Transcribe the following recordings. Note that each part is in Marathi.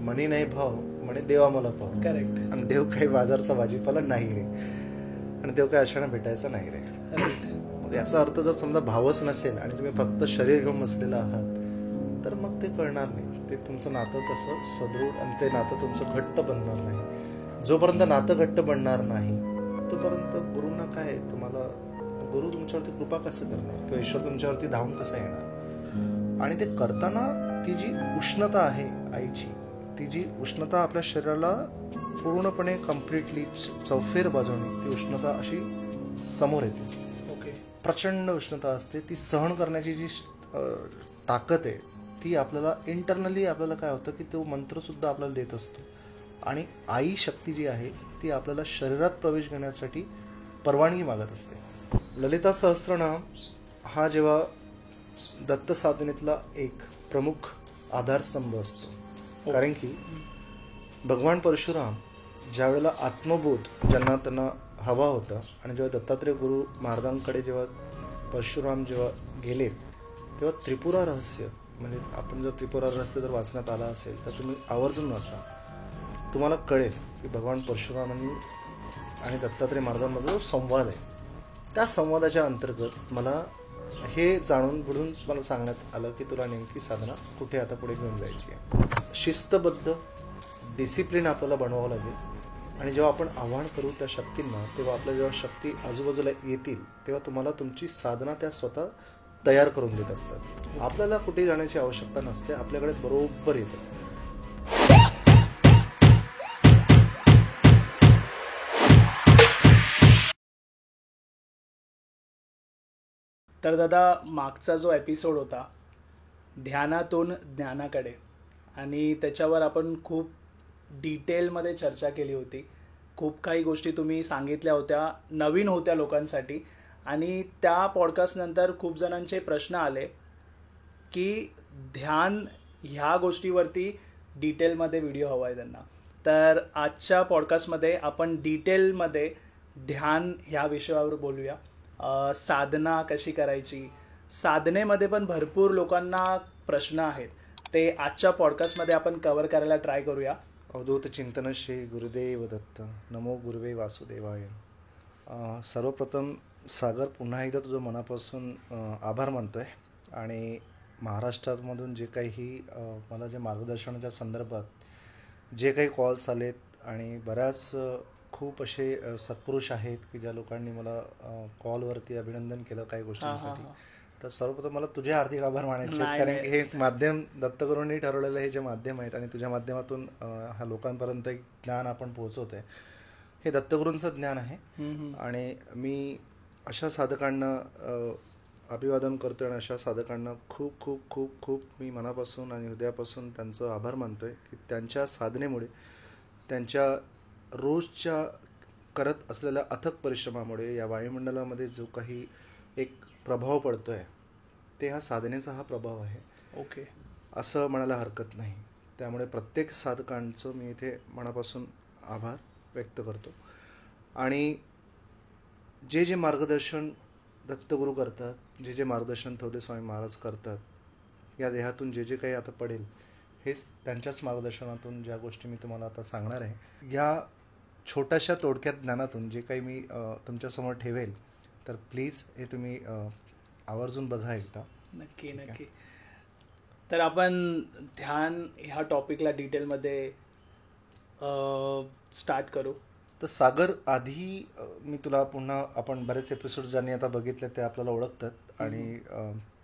मनी नाही भाव म्हणे देवा मला पाव. करेक्ट. आणि देव काही बाजारचा भाजीपाला नाही रे, आणि देव काही अशाने भेटायचा नाही रे. मग याचा अर्थ जर समजा भावच नसेल आणि तुम्ही फक्त शरीर घेऊन बसलेला आहात तर मग ते कळणार नाही. ते तुमचं नातं तसं सदृढ आणि ते नातं तुमचं घट्ट बनणार नाही. जोपर्यंत नातं घट्ट बनणार नाही तोपर्यंत गुरुंना काय, तुम्हाला गुरु तुमच्यावरती कृपा कसं करणार किंवा ईश्वर तुमच्यावरती धावून कसं येणार. आणि ते करताना ती जी उष्णता आहे आईची, ती जी उष्णता आपल्या शरीराला पूर्णपणे कम्प्लिटली चौफेर बाजूने ती उष्णता अशी समोर येते. ओके. प्रचंड उष्णता असते. ती सहन करण्याची जी ताकद आहे ती आपल्याला इंटरनली आपल्याला काय होतं की तो मंत्रसुद्धा आपल्याला देत असतो. आणि आई शक्ती जी आहे ती आपल्याला शरीरात प्रवेश घेण्यासाठी परवानगी मागत असते. ललिता सहस्त्रनाम हा जेव्हा दत्त साधनेतला एक प्रमुख आधारस्तंभ असतो. कारण की भगवान परशुराम ज्या वेळेला आत्मबोध ज्यांना त्यांना हवा होता आणि जेव्हा दत्तात्रेय गुरु महाराजांकडे जेव्हा परशुराम जेव्हा गेलेत तेव्हा त्रिपुरा रहस्य, म्हणजे आपण जर त्रिपुरा रहस्य जर वाचण्यात आला असेल तर तुम्ही आवर्जून वाचा. तुम्हाला कळेल की भगवान परशुरामांनी आणि दत्तात्रेय महाराजांमध्ये जो संवाद आहे त्या संवादाच्या अंतर्गत मला हे जाणून बुडून मला सांगण्यात आलं की तुला नेमकी साधना कुठे आता पुढे घेऊन जायची आहे. शिस्तबद्ध डिसिप्लिन आपल्याला बनवावं लागेल. आणि जेव्हा आपण आव्हान करू त्या शक्तींना तेव्हा आपल्या जेव्हा शक्ती आजूबाजूला येतील तेव्हा तुम्हाला तुमची साधना त्या स्वतः तयार करून देत असतात. आपल्याला कुठे जाण्याची आवश्यकता नसते, आपल्याकडे बरोबर येतं. तर दादा, मागचा जो एपिसोड होता ध्यानातून ज्ञानाकडे, आणि त्याच्यावर आपण खूप डिटेलमध्ये चर्चा केली होती. खूप काही गोष्टी तुम्ही सांगितल्या होत्या, नवीन होत्या लोकांसाठी. आणि त्या पॉडकास्टनंतर खूप जणांचे प्रश्न आले की ध्यान ह्या गोष्टीवरती डिटेलमध्ये व्हिडिओ हवा आहे त्यांना. तर आजच्या पॉडकास्टमध्ये आपण डिटेलमध्ये ध्यान ह्या विषयावर बोलूया. साधना कशी करायची, साधनेमध्ये पण भरपूर लोकांना प्रश्न आहेत, ते आजच्या पॉडकास्टमध्ये आपण कव्हर करायला ट्राय करूया. अवधूत चिंतन श्री गुरुदेव दत्त. नमो गुरुवे वासुदेवाय. सर्वप्रथम सागर, पुन्हा एकदा तुझं मनापासून आभार मानतोय. आणि महाराष्ट्रामधून जे काही मला जे मार्गदर्शनाच्या संदर्भात जे काही कॉल्स आलेत आणि बऱ्याच खूप असे सत्पुरुष आहेत की ज्या लोकांनी मला कॉलवरती अभिनंदन केलं काही गोष्टींसाठी, तर सर्वप्रथम मला तुझे हार्दिक आभार मानायचे. कारण की हे माध्यम दत्तगुरूंनी ठरवलेलं हे जे माध्यम आहेत आणि तुझ्या माध्यमातून हा लोकांपर्यंत एक ज्ञान आपण पोहोचवतोय, हे दत्तगुरूंचं ज्ञान आहे. आणि मी अशा साधकांना अभिवादन करतोय आणि अशा साधकांना खूप खूप खूप खूप मी मनापासून आणि हृदयापासून त्यांचं आभार मानतोय की त्यांच्या साधनेमुळे, त्यांच्या रोजच्या करत असलेल्या अथक परिश्रमामुळे या वायुमंडलामध्ये जो काही एक प्रभाव पडतोय ते हा साधनेचा हा प्रभाव आहे. ओके. असं म्हणायला हरकत नाही. त्यामुळे प्रत्येक साधकांचं मी इथे मनापासून आभार व्यक्त करतो. आणि जे जे मार्गदर्शन दत्तगुरू करतात, जे जे मार्गदर्शन थोडे स्वामी महाराज करतात, या देहातून जे जे काही आता पडेल हेच त्यांच्याच मार्गदर्शनातून ज्या गोष्टी मी तुम्हाला आता सांगणार आहे, या छोट्याशा तोडक्यात ज्ञानातून जे काही मी तुमच्यासमोर ठेवेल, तर प्लीज हे तुम्ही आवर्जून बघा एकदा. नक्की नक्की. तर आपण ध्यान ह्या टॉपिकला डिटेलमध्ये स्टार्ट करू. तर सागर, आधी मी तुला पुन्हा, आपण बरेच एपिसोड ज्यांनी आता बघितले ते आपल्याला ओळखतात आणि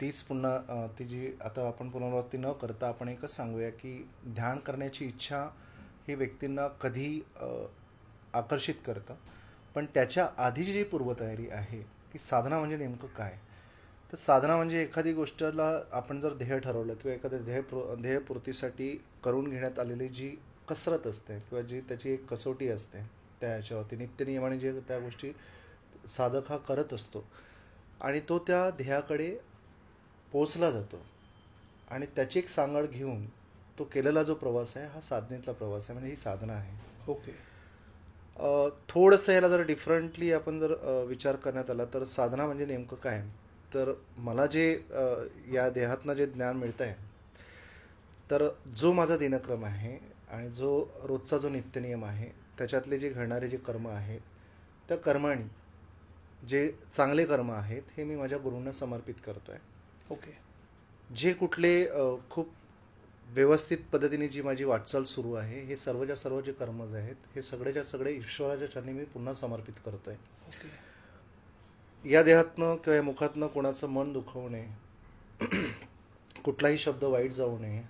तीच पुन्हा ती जी आता आपण पुनरावृत्ती न करता आपण एकच सांगूया की ध्यान करण्याची इच्छा ही व्यक्तींना कधी आकर्षित करतं, पण त्याच्या आधीची जी पूर्वतयारी आहे की साधना म्हणजे नेमकं काय. तर साधना म्हणजे एखादी गोष्टला आपण जर ध्येय ठरवलं किंवा एखाद्या ध्येयपूर्तीसाठी करून घेण्यात आलेली जी कसरत असते किंवा जी त्याची एक कसोटी असते, त्या ह्याच्यावरती नित्यनियमाने जे त्या गोष्टी साधक हा करत असतो आणि तो त्या ध्येयाकडे पोचला जातो आणि त्याची एक सांगड घेऊन तो केलेला जो प्रवास आहे हा साधनेतला प्रवास आहे, म्हणजे ही साधना आहे. ओके. थोडंसं याला जर डिफरंटली आपण जर विचार करण्यात आला तर साधना म्हणजे नेमकं काय. तर मला जे या देहातनं जे ज्ञान मिळतं आहे, तर जो माझा दिनक्रम आहे आणि जो रोजचा जो नित्यनियम आहे त्याच्यातले जे घडणारे जे कर्म आहेत त्या कर्माणी जे चांगले कर्म आहेत हे मी माझ्या गुरूंना समर्पित करतो आहे. ओके. जे कुठले खूप व्यवस्थित पद्धतीने जी माझी वाटचाल सुरू आहे हे सर्वच्या सर्व जे कर्मज आहेत हे सगळेच्या सगळे ईश्वराच्या चरणी मी पुन्हा समर्पित करतो आहे. ओके. या देहातनं किंवा या मुखातनं कोणाचं मन दुखवू नये, कुठलाही शब्द वाईट जाऊ नये,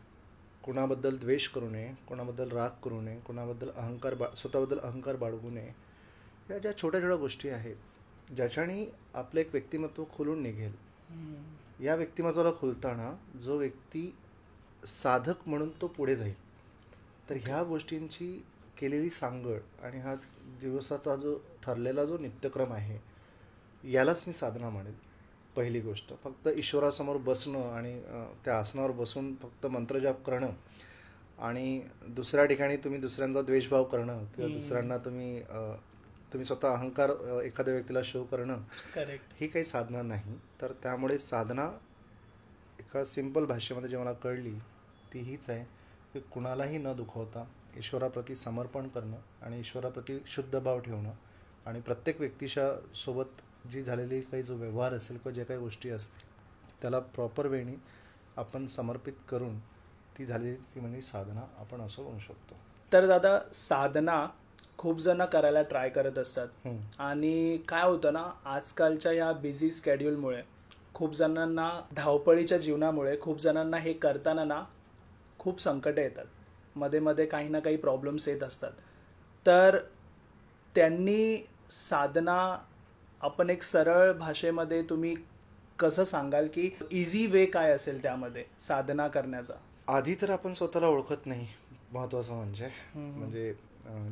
कुणाबद्दल द्वेष करू नये, कोणाबद्दल राग करू नये, कोणाबद्दल स्वतःबद्दल अहंकार बाळगू नये. या ज्या छोट्या छोट्या गोष्टी आहेत ज्याच्याने आपलं एक व्यक्तिमत्व खुलून निघेल. या व्यक्तिमत्वाला खुलताना जो व्यक्ती साधक म्हणून तो पुढे जाईल. तर ह्या गोष्टींची केलेली सांगड आणि हा दिवसाचा जो ठरलेला जो नित्यक्रम आहे यालाच मी साधना म्हणेल. पहिली गोष्ट फक्त ईश्वरासमोर बसणं आणि त्या आसनावर बसून फक्त मंत्रजाप करणं आणि दुसऱ्या ठिकाणी तुम्ही दुसऱ्यांचा द्वेषभाव करणं किंवा दुसऱ्यांना तुम्ही स्वतः अहंकार एखाद्या व्यक्तीला शो करणं करेक्ट ही काही साधना नाही. तर त्यामुळे साधना एका सिंपल भाषेमध्ये जे मला कळली ती हीच आहे की कुणालाही न दुखवता ईश्वराप्रती समर्पण करणं आणि ईश्वराप्रती शुद्ध भाव ठेवणं आणि प्रत्येक व्यक्तीच्या सोबत जी झालेली काही जो व्यवहार असेल किंवा जे काही गोष्टी असतील त्याला प्रॉपर वेळी आपण समर्पित करून ती झालेली ती म्हणजे साधना आपण असं म्हणू शकतो. तर दादा साधना खूप जण करायला ट्राय करत असतात आणि काय होतं ना आजकालच्या या बिझी स्केड्यूलमुळे खूप जणांना धावपळीच्या जीवनामुळे खूप जणांना हे करताना ना खूप संकटं येतात. मध्ये मध्ये काही ना काही प्रॉब्लेम्स येत असतात. तर त्यांनी साधना आपण एक सरळ भाषेमध्ये तुम्ही कसं सांगाल की इझी वे काय असेल त्यामध्ये साधना करण्याचा? आधी तर आपण स्वतःला ओळखत नाही महत्त्वाचं म्हणजे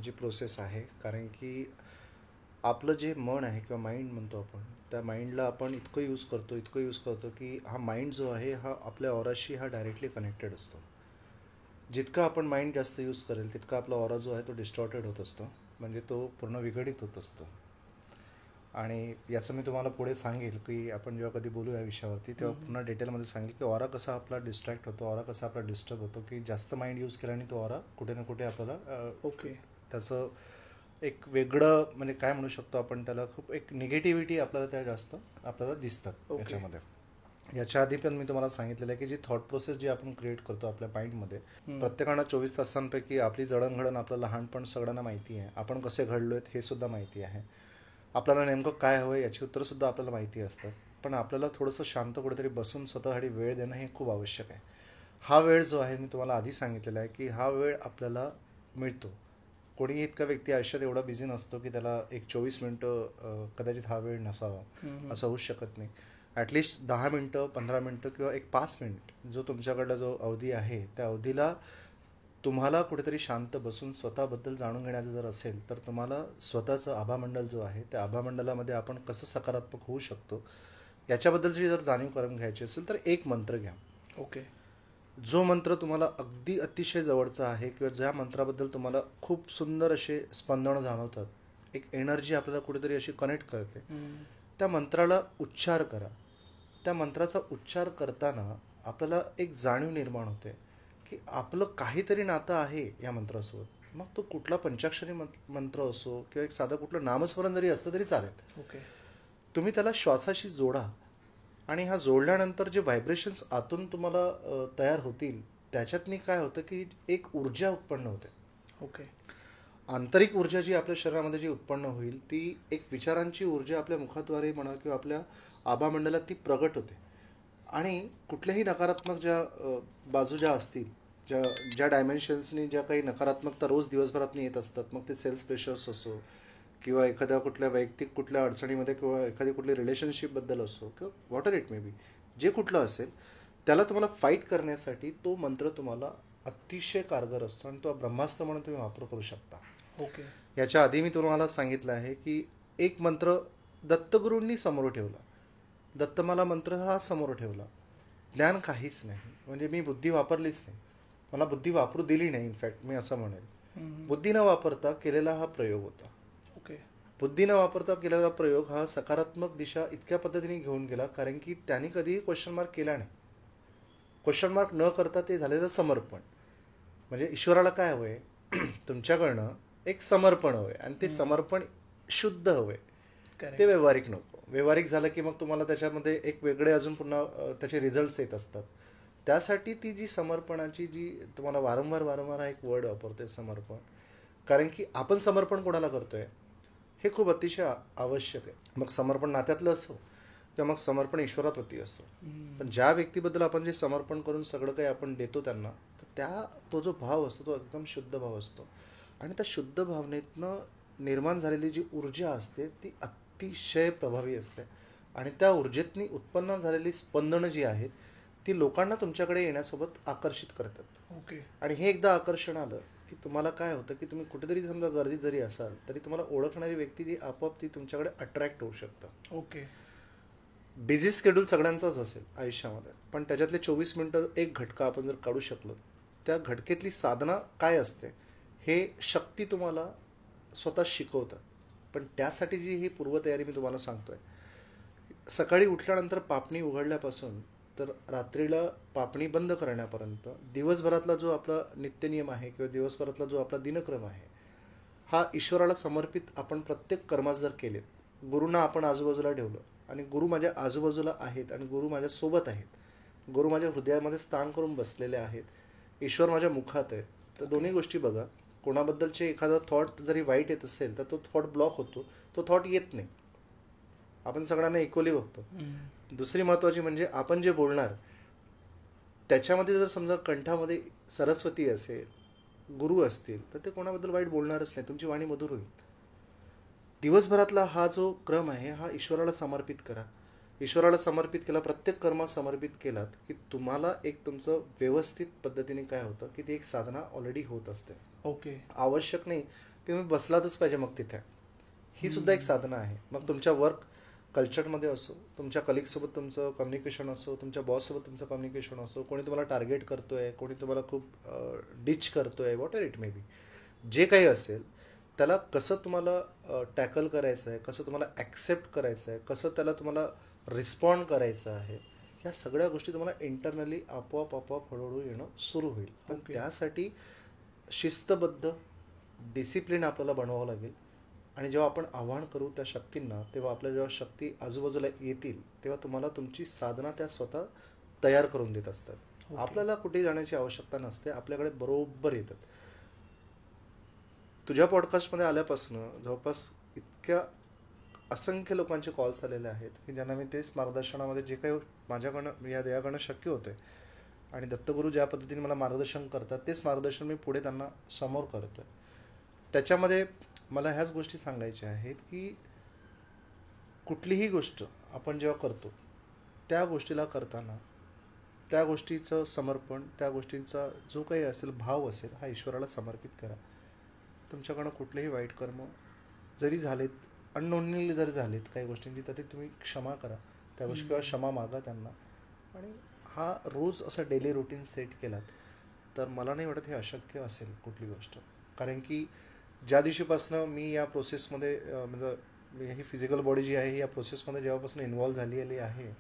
जी प्रोसेस आहे. कारण की आपलं जे मन आहे किंवा माइंड म्हणतो आपण त्या माइंडला आपण इतकं यूज करतो की हा माइंड जो आहे हा आपल्या ऑराशी हा डायरेक्टली कनेक्टेड असतो. जितका आपण माइंड जास्त यूज करेल तितका आपला ऑरा जो आहे तो डिस्टॉर्टेड होत असतो. म्हणजे तो पूर्ण विघटित होत असतो. आणि याचं मी तुम्हाला पुढे सांगेल की आपण जेव्हा कधी बोलू या विषयावरती तेव्हा पुन्हा डिटेलमध्ये सांगेल की ऑरा कसा आपला डिस्ट्रॅक्ट होतो, ऑरा कसा आपला डिस्टर्ब होतो की जास्त माइंड यूज केल्याने तो ऑरा कुठे ना कुठे आपल्याला ओके त्याचं एक वेगळं म्हणजे काय म्हणू शकतो आपण त्याला खूप एक निगेटिव्हिटी आपल्याला त्या जास्त आपल्याला दिसतात याच्यामध्ये. याच्या आधी पण मी तुम्हाला सांगितलेलं आहे की जी थॉट प्रोसेस जी आपण क्रिएट करतो आपल्या माइंडमध्ये प्रत्येकाला 24 तासांपैकी आपली जडणघडण आपलं लहानपण सगळ्यांना माहिती आहे. आपण कसे घडलो आहेत हे सुद्धा माहिती आहे. आपल्याला नेमकं काय हवं याची उत्तरंसुद्धा आपल्याला माहिती असतात. पण आपल्याला थोडंसं शांत कुठेतरी बसून स्वतःसाठी वेळ देणं हे खूप आवश्यक आहे. हा वेळ जो आहे मी तुम्हाला आधी सांगितलेला आहे की हा वेळ आपल्याला मिळतो. कोणीही इतका व्यक्ती आयुष्यात एवढा बिझी नसतो की त्याला एक 24 मिनटं कदाचित हा वेळ नसावा असं होऊच शकत नाही. ॲटलिस्ट 10 मिनटं 15 मिनटं किंवा एक 5 मिनिट जो तुमच्याकडला जो अवधी आहे त्या अवधीला तुम्हाला कुठेतरी शांत बसून स्वतःबद्दल जाणून घेण्याचं जर असेल तर तुम्हाला स्वतःचं आभामंडल जो आहे त्या आभामंडलामध्ये आपण कसं सकारात्मक होऊ शकतो याच्याबद्दलची जर जाणीव करून घ्यायची असेल तर एक मंत्र घ्या. ओके. जो मंत्र तुम्हाला अगदी अतिशय जवळचा आहे किंवा ज्या मंत्राबद्दल तुम्हाला खूप सुंदर असे स्पंदनं जाणवतात, एक एनर्जी आपल्याला कुठेतरी अशी कनेक्ट करते, त्या मंत्राला उच्चार करा. त्या मंत्राचा उच्चार करताना आपल्याला एक जाणीव निर्माण होते की आपलं काहीतरी नातं आहे या मंत्रासोबत. मग तो कुठला पंचाक्षरी मंत्र असो किंवा एक साधं कुठलं नामस्मरण जरी असलं तरी चालेल. ओके. तुम्ही त्याला श्वासाशी जोडा आणि हा जोडल्यानंतर जे व्हायब्रेशन्स आतून तुम्हाला तयार होतील त्याच्यातनी काय होतं की एक ऊर्जा उत्पन्न होते. ओके. आंतरिक ऊर्जा जी आपल्या शरीरामध्ये जी उत्पन्न होईल ती एक विचारांची ऊर्जा आपल्या मुखाद्वारे म्हणा किंवा आपल्या आभामंडलात ती प्रगट होते. आणि कुठल्याही नकारात्मक ज्या बाजू ज्या असतील ज्या डायमेन्शन्सनी ज्या काही नकारात्मकता रोज दिवसभरातून येत असतात मग ते सेल्स प्रेशर्स असो किंवा एखाद्या कुठल्या वैयक्तिक कुठल्या अडचणीमध्ये किंवा एखादी कुठली रिलेशनशिपबद्दल असो किंवा water it may B J कुठलं असेल त्याला तुम्हाला फाईट करण्यासाठी तो मंत्र तुम्हाला अतिशय कारगर असतो आणि तो ब्रह्मास्त्र म्हणून तुम्ही वापर करू शकता. ओके. याच्या आधी मी तुम्हाला सांगितलं आहे की एक मंत्र दत्तगुरूंनी समोर ठेवला, दत्तमाला मंत्र हा समोर ठेवला. ज्ञान काहीच नाही म्हणजे मी बुद्धी वापरलीच नाही, मला बुद्धी वापरू दिली नाही. इनफॅक्ट मी असं म्हणेल बुद्धी न वापरता केलेला हा प्रयोग होता. बुद्धी न वापरता केलेला प्रयोग हा सकारात्मक दिशा इतक्या पद्धतीने घेऊन गेला कारण की त्यांनी कधीही क्वेश्चन मार्क केला नाही. क्वेश्चन मार्क न करता ते झालेलं समर्पण म्हणजे ईश्वराला काय हवं आहे तुमच्याकडनं एक समर्पण हवं आहे, आणि ते समर्पण शुद्ध हवं आहे, करेक्ट. ते व्यावहारिक नको. व्यावहारिक झालं की मग तुम्हाला त्याच्यामध्ये एक वेगळे अजून पुन्हा त्याचे रिझल्ट्स येत असतात. त्यासाठी ती जी समर्पणाची जी तुम्हाला वारंवार वारंवार हा एक वर्ड वापरतोय समर्पण, कारण की आपण समर्पण कोणाला करतोय हे खूप अतिशय आवश्यक आहे. मग समर्पण नात्यातलं असो किंवा मग समर्पण ईश्वराप्रती असो, पण ज्या व्यक्तीबद्दल आपण जे समर्पण करून सगळं काही आपण देतो त्यांना, तर तो जो भाव असतो तो एकदम शुद्ध भाव असतो. आणि त्या शुद्ध भावनेतनं निर्माण झालेली जी ऊर्जा असते ती अतिशय प्रभावी असते. आणि त्या ऊर्जेतनी उत्पन्न झालेली स्पंदनं जी आहेत ती लोकांना तुमच्याकडे येण्यासोबत आकर्षित करतात. ओके. आणि हे एकदा आकर्षण आलं की तुम्हाला काय होतं की तुम्ही कुठेतरी समजा गर्दीत जरी असाल तरी तुम्हाला ओळखणारी व्यक्ती ती आपोआप ती तुमच्याकडे अट्रॅक्ट होऊ शकतं. ओके. बिझी शेड्यूल सगळ्यांचाच असेल आयुष्यामध्ये, पण त्याच्यातले 24 मिनटं एक घटका आपण जर काढू शकलो, त्या घटकेतली साधना काय असते हे शक्ती तुम्हाला स्वतः शिकवतात. पण त्यासाठी जी ही पूर्वतयारी मी तुम्हाला सांगतोय, सकाळी उठल्यानंतर पापणी उघडल्यापासून तर रात्रीला पापणी बंद करण्यापर्यंत दिवसभरातला जो आपला नित्यनियम आहे किंवा दिवसभरातला जो आपला दिनक्रम आहे, हा ईश्वराला समर्पित आपण प्रत्येक कर्मात जर केलेत, गुरूंना आपण आजूबाजूला ठेवलं आणि गुरु माझ्या आजूबाजूला आहेत आणि गुरु माझ्या सोबत आहेत, गुरु माझ्या हृदयामध्ये स्थान करून बसलेले आहेत, ईश्वर माझ्या मुखात आहे, तर दोन्ही गोष्टी बघा. कोणाबद्दलचे एखादा थॉट जरी वाईट येत असेल तर तो थॉट ब्लॉक होतो, तो थॉट येत नाही. आपण सगळ्यांना इक्वली बघतो. दुसरी महत्त्वाची म्हणजे आपण जे बोलणार त्याच्यामध्ये जर समजा कंठामध्ये सरस्वती असेल, गुरु असतील, तर ते कोणाबद्दल वाईट बोलणारच नाही, तुमची वाणी मधुर होईल. दिवसभरातला हा जो क्रम आहे हा ईश्वराला समर्पित करा. ईश्वराला समर्पित केला, प्रत्येक कर्मात समर्पित केलात की तुम्हाला एक तुमचं व्यवस्थित पद्धतीने काय होतं की ती एक साधना ऑलरेडी होत असते. ओके. आवश्यक नाही की तुम्ही बसलातच पाहिजे मग तिथे, ही सुद्धा एक साधना आहे. मग तुमच्या वर्क कल्चरमध्ये असो, तुमच्या कलिगसोबत तुमचं कम्युनिकेशन असो, तुमच्या बॉससोबत तुमचं कम्युनिकेशन असो, कोणी तुम्हाला टार्गेट करतोय, कोणी तुम्हाला खूप डिच करतोय, what ever it may be, जे काही असेल त्याला कसं तुम्हाला टॅकल करायचं आहे, कसं तुम्हाला ॲक्सेप्ट करायचं आहे, कसं त्याला तुम्हाला रिस्पॉन्ड करायचं आहे, ह्या सगळ्या गोष्टी तुम्हाला इंटरनली आपोआप आपोआप हळूहळू येणं सुरू होईल. पण Okay. त्यासाठी शिस्तबद्ध डिसिप्लिन आपल्याला बनवावं लागेल. आणि जेव्हा आपण आव्हान करू त्या शक्तींना, तेव्हा आपल्या जेव्हा शक्ती आजूबाजूला येतील तेव्हा तुम्हाला तुमची साधना त्या स्वतः तयार करून देत असतात. Okay. आपल्याला कुठेही जाण्याची आवश्यकता नसते, आपल्याकडे बरोबर येतात. तुझ्या पॉडकास्टमध्ये आल्यापासून जवळपास इतक्या असंख्य लोकांचे कॉल्स आलेले आहेत की ज्यांना मी तेच मार्गदर्शनामध्ये जे काही माझ्याकडनं या देवाकडनं शक्य होते आणि दत्तगुरू ज्या पद्धतीने मला मार्गदर्शन करतात तेच मार्गदर्शन मी पुढे त्यांना समोर करतो आहे. त्याच्यामध्ये मला ह्याच गोष्टी सांगायच्या आहेत की कुठलीही गोष्ट आपण जेव्हा करतो त्या गोष्टीला करताना त्या गोष्टीचं समर्पण, त्या गोष्टींचा जो काही असेल भाव असेल हा ईश्वराला समर्पित करा. तुमच्याकडनं कुठलेही वाईट कर्म जरी झालेत, अननोनली जरी झालेत काही गोष्टींची, तरी तुम्ही क्षमा करा त्या गोष्टी किंवा क्षमा मागा त्यांना. आणि हा रोज असा डेली रुटीन सेट केलात तर मला नाही वाटत हे अशक्य असेल कुठली गोष्ट. कारण की ज्या दिवशीपासनं मी या प्रोसेसमध्ये म्हणजे ही फिजिकल बॉडी जी आहे या प्रोसेसमध्ये जेव्हापासून इन्व्हॉल्व झालेली आहे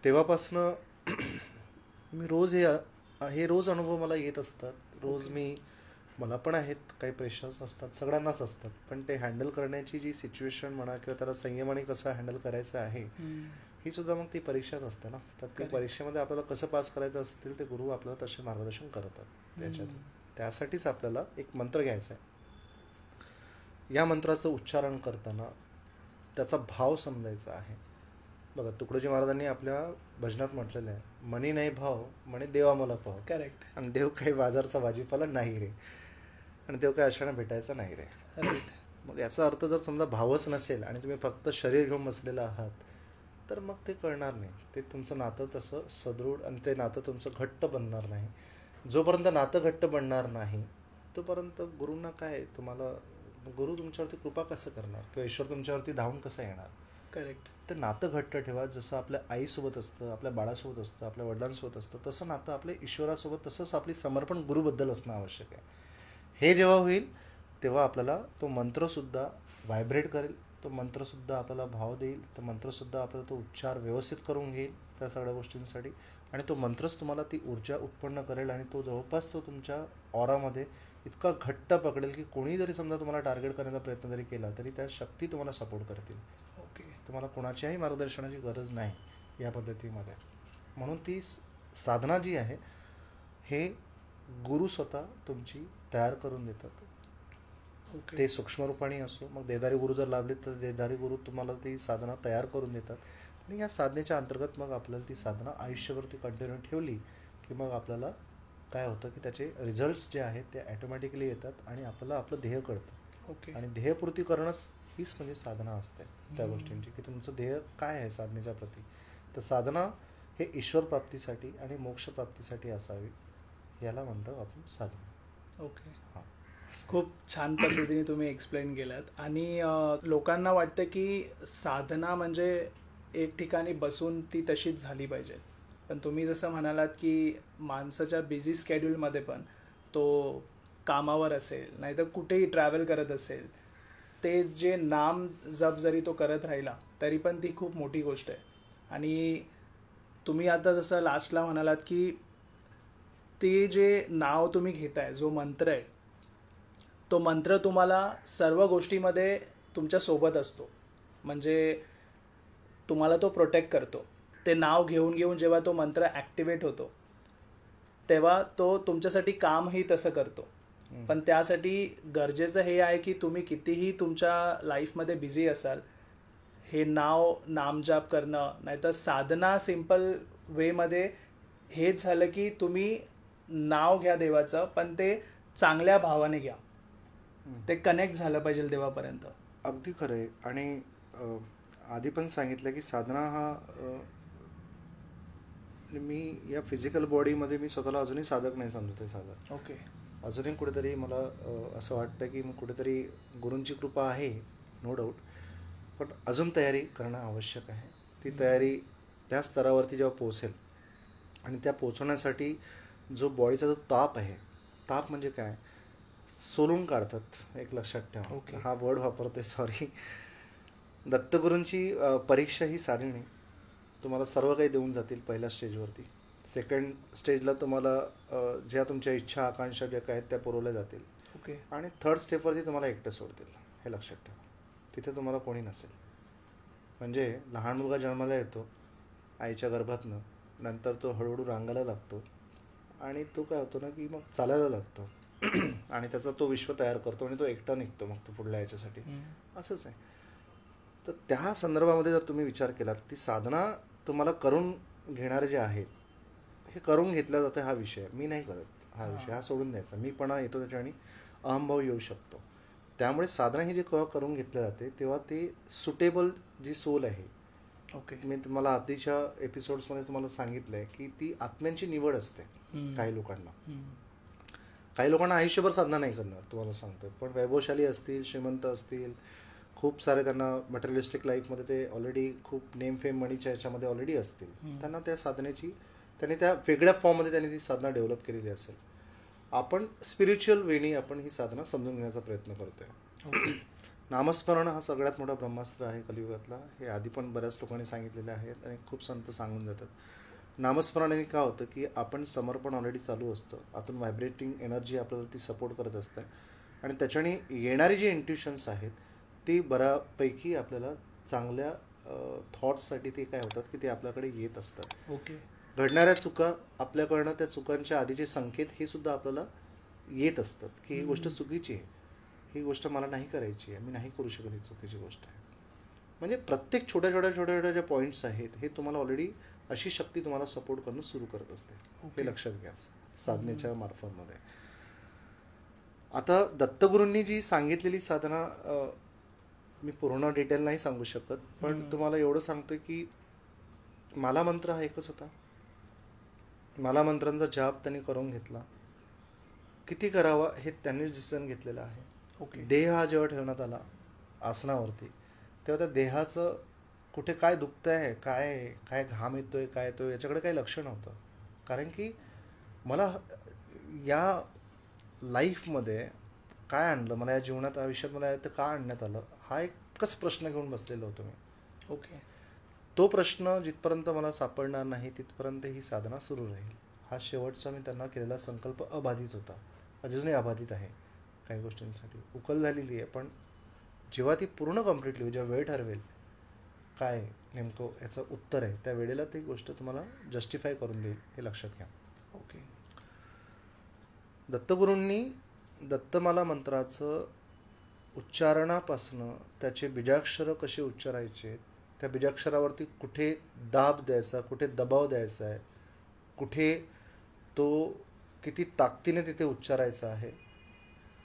तेव्हापासनं मी रोज हे रोज अनुभव मला येत असतात. रोज मला पण आहेत काही प्रेशर्स असतात, सगळ्यांनाच असतात, पण ते हँडल करण्याची जी सिच्युएशन म्हणा किंवा त्याला संयमाने कसं हँडल करायचं आहे ही सुद्धा मग ती परीक्षाच असते ना. तर ती परीक्षेमध्ये आपल्याला कसं पास करायचं असतील ते गुरु आपल्याला तसे मार्गदर्शन करतात त्याच्यातून. त्यासाठीच आपल्याला एक मंत्र घ्यायचा आहे. या मंत्राचं उच्चारण करताना त्याचा भाव समजायचा आहे. बघा, तुकडोजी महाराजांनी आपल्या भजनात म्हटलेलं आहे, मनी नाही भाव म्हणे देवा मला पाव. करेक्ट. आणि देव काही बाजारचा भाजीपाला नाही रे, आणि देव काही अशाने भेटायचा नाही रे. मग याचा अर्थ जर समजा भावच नसेल आणि तुम्ही फक्त शरीर घेऊन बसलेला आहात तर मग ते कळणार नाही. ते तुमचं नातं तसं सदृढ आणि ते नातं तुमचं घट्ट बनणार नाही. जोपर्यंत नातं घट्ट बनणार नाही तोपर्यंत गुरूंना काय, तुम्हाला गुरु तुमच्यावरती कृपा कसं करणार किंवा ईश्वर तुमच्यावरती धावून कसं येणार. करेक्ट. ते नातं घट्ट ठेवा. जसं आपल्या आईसोबत असतं, आपल्या बाळासोबत असतं, आपल्या वडिलांसोबत असतं, तसं नातं आपल्या ईश्वरासोबत, तसंच आपली समर्पण गुरुबद्दल असणं आवश्यक आहे. हे जेव्हा होईल तेव्हा आपल्याला तो मंत्रसुद्धा व्हायब्रेट करेल, तो मंत्रसुद्धा आपल्याला भाव देईल, तो मंत्रसुद्धा आपल्याला तो उच्चार व्यवस्थित करून घेईल त्या सगळ्या गोष्टींसाठी. आणि तो मंत्रच तुम्हाला ती ऊर्जा उत्पन्न करेल आणि तो जवळपास तो तुमच्या ऑरामध्ये इतका घट्ट पकडेल की कोणी जरी समजा तुम्हाला टार्गेट करण्याचा प्रयत्न जरी केला तरी त्या शक्ती तुम्हाला सपोर्ट करतील. ओके. तुम्हाला कोणाच्याही मार्गदर्शनाची गरज नाही या पद्धतीमध्ये. म्हणून ती साधना जी आहे हे गुरु स्वतः तुमची तयार करून देतात. ओके. ते सूक्ष्म रूपाने असो, मग देदारी गुरु जर लाभले तर देदारी गुरु तुम्हाला ती साधना तयार करून देतात. आणि या साधनेच्या अंतर्गत मग आपल्याला ती साधना आयुष्यभर कंटिन्यू ठेवली की मग आपल्याला काय होतं की त्याचे रिझल्ट्स जे आहेत ते ॲटोमॅटिकली येतात आणि आपल्याला आपलं ध्येय कळतं. ओके. आणि ध्येयपूर्ती करणंच हीच म्हणजे साधना असते त्या गोष्टींची, की तुमचं ध्येय काय आहे साधनेच्या प्रती. तर साधना हे ईश्वर प्राप्तीसाठी आणि मोक्ष प्राप्तीसाठी असावी, याला म्हणतो आपण साधना. ओके. हां. खूप छान पद्धतीने तुम्ही एक्सप्लेन केलात. आणि लोकांना वाटतं की साधना म्हणजे एक ठिकाणी बसून ती तशीच झाली पाहिजे, पण तुम्ही जसं म्हणालात की माणसाच्या बिझी स्केड्यूलमध्ये पण तो कामावर असेल नाहीतर कुठेही ट्रॅव्हल करत असेल, ते जे नाम जप जरी तो करत राहिला तरी पण ती खूप मोठी गोष्ट आहे. आणि तुम्ही आता जसं लास्टला म्हणालात की ते जे नाव तुम्ही घेताय, जो मंत्र आहे, तो मंत्र तुम्हाला सर्व गोष्टीमध्ये तुमच्या सोबत असतो, म्हणजे तुम्हाला तो प्रोटेक्ट करतो. ते नाव घेऊन घेऊन जेव्हा तो मंत्र ॲक्टिवेट होतो तेव्हा तो तुमच्यासाठी कामही तसं करतो. पण त्यासाठी गरजेचं हे आहे की तुम्ही कितीही तुमच्या लाईफमध्ये बिझी असाल, हे नामजाप करणं नाहीतर साधना सिम्पल वेमध्ये हेच झालं की तुम्ही नाव घ्या देवाचं, पण ते चांगल्या भावाने घ्या. ते कनेक्ट झालं पाहिजे देवापर्यंत. अगदी खरं आहे. आणि आधी पण सांगितलं की साधना हा मी या फिजिकल बॉडीमध्ये मी स्वतःला अजूनही साधक नाही समजत आहे साधक. ओके. अजूनही कुठेतरी मला असं वाटतं की मग कुठेतरी गुरूंची कृपा आहे, नो डाऊट, पण अजून तयारी करणं आवश्यक आहे. ती तयारी त्या स्तरावरती जेव्हा पोहोचेल आणि त्या पोचवण्यासाठी जो बॉडीचा जो ताप आहे, ताप म्हणजे काय, सोलून काढतात, एक लक्षात ठेवा. ओके. हा वर्ड वापरतोय, सॉरी. दत्तगुरूंची परीक्षा ही साधी नाही. तुम्हाला सर्व काही देऊन जातील पहिल्या स्टेजवरती. सेकंड स्टेजला तुम्हाला ज्या तुमच्या इच्छा आकांक्षा ज्या काय आहेत त्या पुरवल्या जातील. ओके. आणि थर्ड स्टेपवरती तुम्हाला एकटं सोडतील, हे लक्षात ठेवा. तिथे तुम्हाला कोणी नसेल. म्हणजे लहान मुलगा जन्माला येतो आईच्या गर्भातनं, नंतर तो हळूहळू रांगायला लागतो आणि तो काय होतो ना की मग चालायला लागतो आणि त्याचा तो विश्व तयार करतो आणि तो एकटा निघतो मग तो पुढल्या याच्यासाठी. असंच आहे. तर त्या संदर्भामध्ये जर तुम्ही विचार केलात, ती साधना तुम्हाला करून घेणारे जे आहेत हे करून घेतल्या जाते, हा विषय मी नाही करत. हा विषय हा सोडून द्यायचा. मीपणा येतो त्याच्या आणि अहंभाव येऊ शकतो. त्यामुळे साधना ही जे करून घेतल्या जाते तेव्हा ते सुटेबल जी सोल आहे. ओके. मी तुम्हाला आधीच्या एपिसोड्समध्ये तुम्हाला सांगितलं आहे की ती आत्म्यांची निवड असते. काही लोकांना आयुष्यभर साधना नाही करणार, तुम्हाला सांगतो. पण वैभवशाली असतील, श्रीमंत असतील, खूप सारे त्यांना मटेरियलिस्टिक लाईफमध्ये ते ऑलरेडी खूप नेम फेम मनीच्या याच्यामध्ये ऑलरेडी असतील, त्यांना त्या साधनेची त्यांनी त्या वेगळ्या फॉर्ममध्ये त्यांनी ती साधना डेव्हलप केलेली असेल. आपण स्पिरिच्युअल वेनी आपण ही साधना समजून घेण्याचा प्रयत्न करतोय. नामस्मरण हा सगळ्यात मोठा ब्रह्मास्त्र आहे कलियुगातला. हे आधी पण बऱ्याच लोकांनी सांगितलेले आहेत आणि खूप संत सांगून जातात. नामस्मरणाने काय होतं की आपण समर्पण ऑलरेडी चालू असतं, आतून व्हायब्रेटिंग एनर्जी आपल्याला ती सपोर्ट करत असते आणि त्याच्याने येणारी जी इंट्युशन्स आहेत ती बऱ्यापैकी आपल्याला चांगल्या थॉट्ससाठी ते काय होतात की ते आपल्याकडे येत असतात. ओके. घडणाऱ्या चुका आपल्याकडनं, त्या चुकांच्या आधीचे संकेत हे सुद्धा आपल्याला येत असतात की ही गोष्ट चुकीची आहे, ही गोष्ट मला नाही करायची आहे, मी नाही करू शकत, ही चुकीची गोष्ट आहे. म्हणजे प्रत्येक छोट्या छोट्या ज्या पॉईंट्स आहेत हे तुम्हाला ऑलरेडी अशी शक्ती तुम्हाला सपोर्ट करणं सुरू करत असते. हे लक्षात घ्या साधनेच्या मार्फतमध्ये. आता दत्तगुरूंनी जी सांगितलेली साधना मी पूर्ण डिटेल नाही सांगू शकत, पण तुम्हाला एवढं सांगतोय की मला मंत्र हा एकच होता. मला मंत्रांचा जाप त्यांनी करून घेतला. किती करावा हे त्यांनी डिसिजन घेतलेलं आहे. ओके. देह हा जेव्हा ठेवण्यात आला आसनावरती तेव्हा त्या देहाचं कुठे काय दुखतं आहे, काय घाम येतोय, काय येतोय याच्याकडे काही लक्ष नव्हतं. कारण की मला या लाईफमध्ये काय आणलं, मला या जीवनात आयुष्यात मला इथं का आणण्यात आलं, हा एकच प्रश्न घेऊन बसलेलो होतो मी. ओके. तो प्रश्न जिथपर्यंत मला सापडणार नाही तिथपर्यंत ही साधना सुरू राहील. हा शेवटचा मी त्यांना केलेला संकल्प अबाधित होता, अजूनही अबाधित आहे काही गोष्टींसाठी. उकल झालेली आहे, पण जेव्हा ती पूर्ण कम्प्लिटली होईल, जेव्हा वेळ ठरवेल काय नेमकं याचं उत्तर आहे, त्या वेळेला ती गोष्ट तुम्हाला जस्टिफाय करून देईल, हे लक्षात घ्या. ओके. दत्तगुरूंनी दत्तमाला मंत्राचं उच्चारणापासनं त्याचे बीजाक्षरं कसे उच्चारायचे, त्या बीजाक्षरावरती कुठे दाब द्यायचा, कुठे दबाव द्यायचा आहे, कुठे तो किती ताकदीने तिथे उच्चारायचा आहे,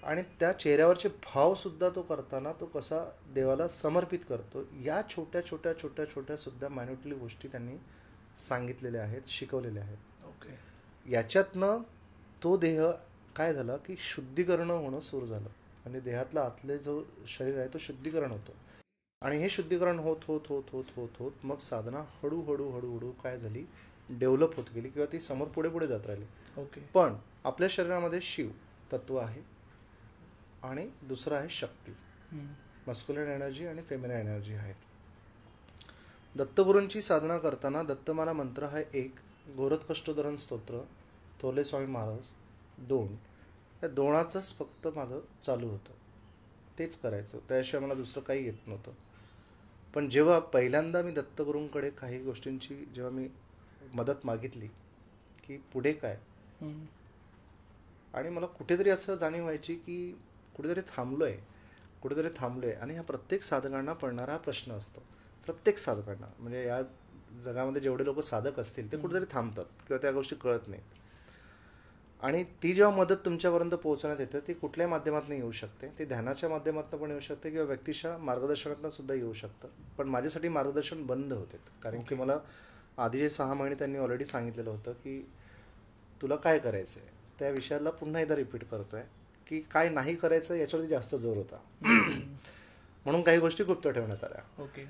आणि त्या चेहऱ्यावरचे भावसुद्धा तो करताना तो कसा देवाला समर्पित करतो, या छोट्या छोट्या छोट्या छोट्या सुद्धा मॅन्युटली गोष्टी त्यांनी सांगितलेल्या आहेत, शिकवलेल्या आहेत. ओके. याच्यातनं तो देह काय झाला की शुद्धीकरण होणं सुरू झालं. म्हणजे देहातला आतले जो शरीर आहे तो शुद्धीकरण होतं, आणि हे शुद्धीकरण होत होत होत होत होत होत मग साधना हळूहळू हळूहळू काय झाली, डेव्हलप होत गेली किंवा ती समोर पुढे पुढे जात राहिली. ओके. पण आपल्या शरीरामध्ये शिव तत्व आहे आणि दुसरं आहे शक्ती, मस्क्युलर एनर्जी आणि फेमिनाईन एनर्जी आहेत. दत्तगुरूंची साधना करताना दत्तमाला मंत्र हा एक, गोरत कष्टोधरण स्तोत्र, थोरले स्वामी महाराज 2, या 2च फक्त माझं चालू होतं, तेच करायचं, त्याशिवाय मला दुसरं काही येत नव्हतं. पण जेव्हा पहिल्यांदा मी दत्तगुरूंकडे काही गोष्टींची जेव्हा मी मदत मागितली की पुढे काय, आणि मला कुठेतरी असं जाणीव व्हायची की कुठेतरी थांबलो आहे, आणि हा प्रत्येक साधकांना पडणारा हा प्रश्न असतो. प्रत्येक साधकांना, म्हणजे या जगामध्ये जेवढे लोक साधक असतील ते कुठेतरी थांबतात किंवा त्या गोष्टी कळत नाहीत. आणि ती जेव्हा मदत तुमच्यापर्यंत पोहोचण्यात येते ती कुठल्याही माध्यमातून येऊ शकते, ती ध्यानाच्या माध्यमातून पण येऊ शकते किंवा व्यक्तीच्या मार्गदर्शनातून सुद्धा येऊ शकतं. पण माझ्यासाठी मार्गदर्शन बंद होते, कारण की मला आधीचे 6 महिने त्यांनी ऑलरेडी सांगितलेलं होतं की तुला काय करायचं आहे. त्या विषयाला पुन्हा एकदा रिपीट करतोय की काय नाही करायचं याच्यावरती जास्त जोर होता. म्हणून काही गोष्टी गुप्त ठेवण्यात आल्या. ओके.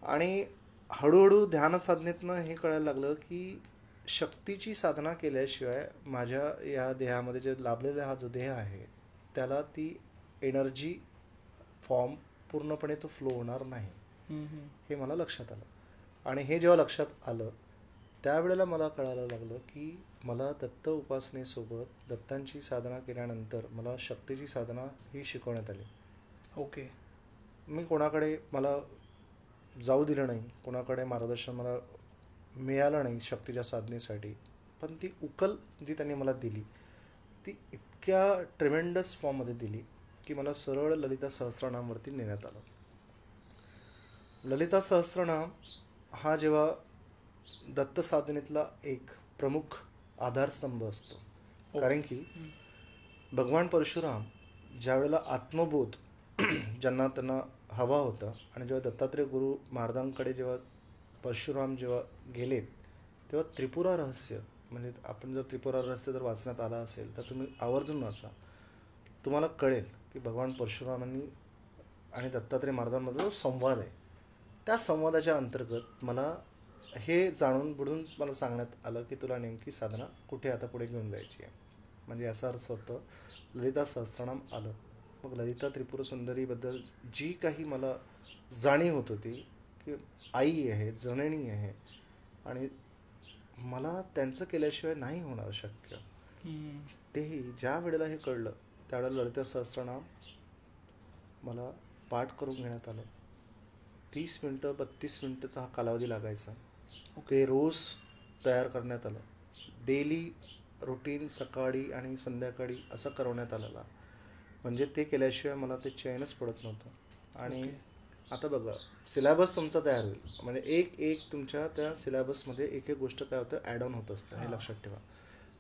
आणि हळूहळू ध्यान साधनेतनं हे कळायला लागलं की शक्तीची साधना केल्याशिवाय माझ्या या देहामध्ये जे लाभलेला हा जो देह आहे त्याला ती एनर्जी फॉर्म पूर्णपणे तो फ्लो होणार नाही, हे मला लक्षात आलं. आणि हे जेव्हा लक्षात आलं त्यावेळेला मला कळायला लागलं की मला दत्त उपासनेसोबत दत्तांची साधना केल्यानंतर मला शक्तीची साधना ही शिकवण्यात आली. ओके. मी कोणाकडे मला जाऊ दिलं नाही, कोणाकडे मार्गदर्शन मला मिळालं नाही शक्तीच्या साधनेसाठी, पण ती उकल जी त्यांनी मला दिली ती इतक्या ट्रिमेंडस फॉर्ममध्ये दिली की मला सरळ ललिता सहस्त्रनामवरती नेण्यात आलं. ललिता सहस्त्रनाम हा जेव्हा दत्त साधनेतला एक प्रमुख आधारस्तंभ असतो, कारण की भगवान परशुराम ज्यावेळेला आत्मबोध ज्यांना त्यांना हवा होता, आणि जेव्हा दत्तात्रेय गुरु महाराजांकडे जेव्हा परशुराम जेव्हा गेलेत तेव्हा त्रिपुरा रहस्य, म्हणजे आपण जर त्रिपुरा रहस्य जर वाचण्यात आला असेल तर तुम्ही आवर्जून वाचा, तुम्हाला कळेल की भगवान परशुरामांनी आणि दत्तात्रेय महाराजांमध्ये जो संवाद आहे त्या संवादाच्या अंतर्गत मला हे जाणून बुडून मला सांगण्यात आलं की तुला नेमकी साधना कुठे आता पुढे घेऊन जायची आहे. म्हणजे याचा अर्थ होतं ललिता सहस्त्रनाम आलं. मग ललिता त्रिपुर सुंदरीबद्दल जी काही मला जाणीव होत होती की आई आहे, जननी आहे, आणि मला त्यांचं केल्याशिवाय नाही होणार शक्य, तेही ज्या वेळेला हे कळलं त्यावेळेला ललिता सहस्त्रनाम मला पाठ करून घेण्यात आलं. 30 मिनटं 32 मिनटाचा हा कालावधी लागायचा. ते रोज तयार करण्यात आलं, डेली रुटीन सकाळी आणि संध्याकाळी असं करवण्यात आलेला. म्हणजे ते केल्याशिवाय मला ते चैनच पडत नव्हतं. आणि आता बघा सिलेबस तुमचा तयार होईल, म्हणजे एक तुमच्या त्या सिलेबसमध्ये एक गोष्ट काय होतं ॲड ऑन होत असतं, हे लक्षात ठेवा.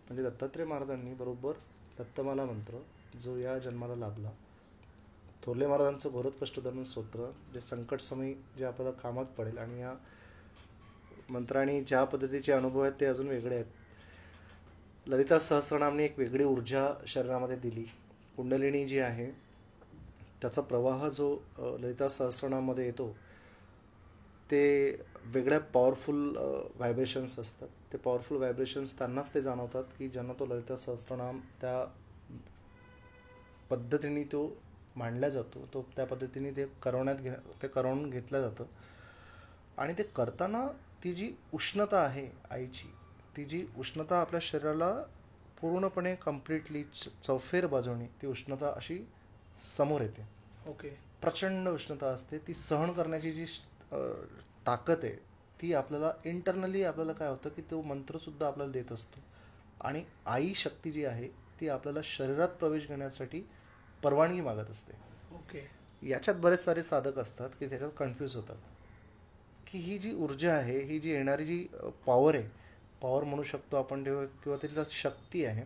म्हणजे दत्तात्रेय महाराजांनी बरोबर दत्तमाला मंत्र जो या जन्माला लाभला, थोरले महाराजांचं घोरत कष्टोधरण स्तोत्र जे संकटसमयी जे आपल्याला कामात पडेल, आणि या मंत्राने ज्या पद्धतीचे अनुभव आहेत ते अजून वेगळे आहेत. ललिता सहस्त्रनामने एक वेगळी ऊर्जा शरीरामध्ये दिली. कुंडलिनी जी आहे त्याचा प्रवाह जो ललिता सहस्त्रनाममध्ये येतो ते वेगळ्या पॉवरफुल व्हायब्रेशन्स असतात. ते पॉवरफुल व्हायब्रेशन्स त्यांनाच ते जाणवतात की ज्यांना तो ललिता सहस्त्रनाम त्या पद्धतीने तो मांडला जातो, तो त्या पद्धतीने ते करवून घेतलं जातं. आणि ते करताना ती जी उष्णता आहे आईची, ती जी उष्णता आपल्या शरीराला पूर्णपणे कम्प्लिटली चौफेर बाजूने ती उष्णता अशी समोर येते. ओके. प्रचंड उष्णता असते. ती सहन करण्याची जी ताकद आहे ती आपल्याला इंटरनली आपल्याला काय होतं की तो मंत्रसुद्धा आपल्याला देत असतो. आणि आई शक्ती जी आहे ती आपल्याला शरीरात प्रवेश घेण्यासाठी परवानगी मागत असते. ओके. याच्यात बरेच सारे साधक असतात की त्याच्यात कन्फ्यूज होतात की ही जी ऊर्जा आहे, ही जी येणारी जी पॉवर आहे, पॉवर म्हणू शकतो आपण किंवा तिथला शक्ती आहे,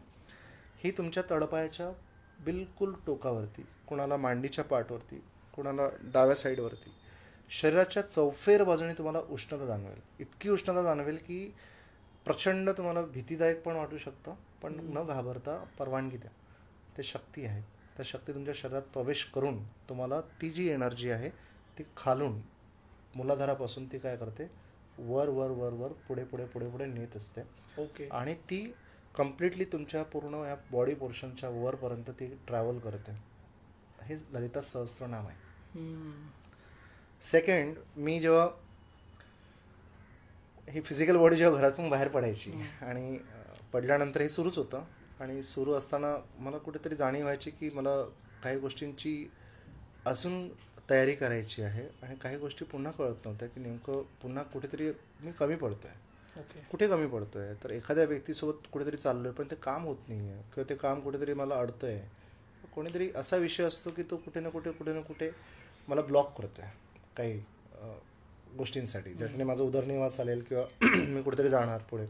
ही तुमच्या तळपायाच्या बिलकुल टोकावरती, कुणाला मांडीच्या पाठवरती, कुणाला डाव्या साईडवरती, शरीराच्या चौफेर बाजूने तुम्हाला उष्णता जाणवेल. इतकी उष्णता जाणवेल की प्रचंड तुम्हाला भीतीदायक पण वाटू शकतं, पण न घाबरता परवानगी द्या. ते शक्ती आहे. त्या शक्ती तुमच्या शरीरात प्रवेश करून तुम्हाला ती जी एनर्जी आहे ती खालून मूलाधारापासून ती काय करते, वर वर वर वर पुढे पुढे पुढे पुढे नेत असते. ओके. आणि ती कम्प्लिटली तुमच्या पूर्ण या बॉडी पोर्शनच्या वरपर्यंत ती ट्रॅव्हल करते. हे ललिता सहस्त्रनाम आहे. सेकंड, मी जेव्हा ही फिजिकल बॉडी जेव्हा घरातून बाहेर पडायची आणि पडल्यानंतर हे सुरूच होतं. आणि सुरू असताना मला कुठेतरी जाणीव व्हायची की मला काही गोष्टींची अजून तयारी करायची आहे आणि काही गोष्टी पुन्हा कळत नव्हत्या की नेमकं पुन्हा कुठेतरी मी कमी पडतो आहे. ओके. कुठे कमी पडतो आहे, तर एखाद्या व्यक्तीसोबत कुठेतरी चाललो आहे पण ते काम होत नाही आहे किंवा ते काम कुठेतरी मला अडतं आहे. कोणीतरी असा विषय असतो की तो कुठे ना कुठे मला ब्लॉक करतो आहे काही गोष्टींसाठी, ज्याच्याने माझं उदरनिर्वाह चालेल किंवा मी कुठेतरी जाणार पुढे.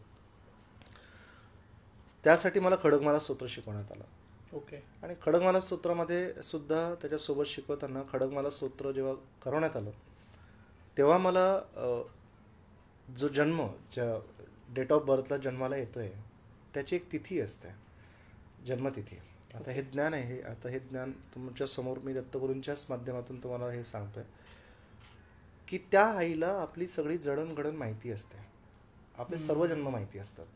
त्यासाठी मला खडगमाला स्तोत्र शिकवण्यात आलं. ओके. आणि खडगमाला स्तोत्रामध्ये सुद्धा त्याच्यासोबत शिकवताना खडगमाला स्तोत्र जेव्हा करवण्यात आलं तेव्हा मला जो जन्म, ज्या डेट ऑफ बर्थला जन्माला येतो आहे त्याची एक तिथी असते, जन्मतिथी. आता हे ज्ञान आहे, आता हे ज्ञान तुमच्यासमोर मी दत्तगुरूंच्याच माध्यमातून तुम्हाला हे सांगतो आहे की त्या आईला आपली सगळी जडणघडण माहिती असते, आपले सर्व जन्म माहिती असतात.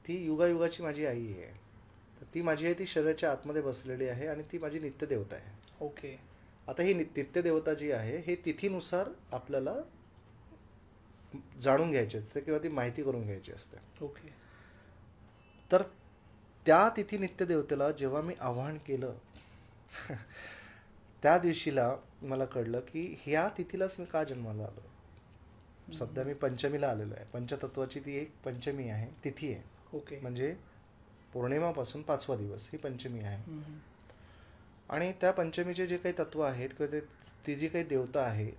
ती युगायुगाची माझी आई आहे. तर ती माझी आहे, ती शरीराच्या आतमध्ये बसलेली आहे आणि ती माझी नित्यदेवता आहे. ओके. आता ही नित्यदेवता जी आहे हे तिथीनुसार आपल्याला जाणून घ्यायची असते किंवा ती माहिती करून घ्यायची असते. ओके. तर त्या तिथी नित्यदेवतेला जेव्हा मी आवाहन केलं त्या दिवशीला मला कळलं की ह्या तिथीलाच मी का जन्माला आलो. सध्या मी पंचमीला आलेलो आहे. पंचतत्वाची ती एक पंचमी आहे, तिथी आहे. ओके. म्हणजे पौर्णिमापासून 5वा दिवस ही पंचमी आहे. आणि त्या पंचमीचे जे काही तत्व आहेत किंवा ती जी काही देवता आहे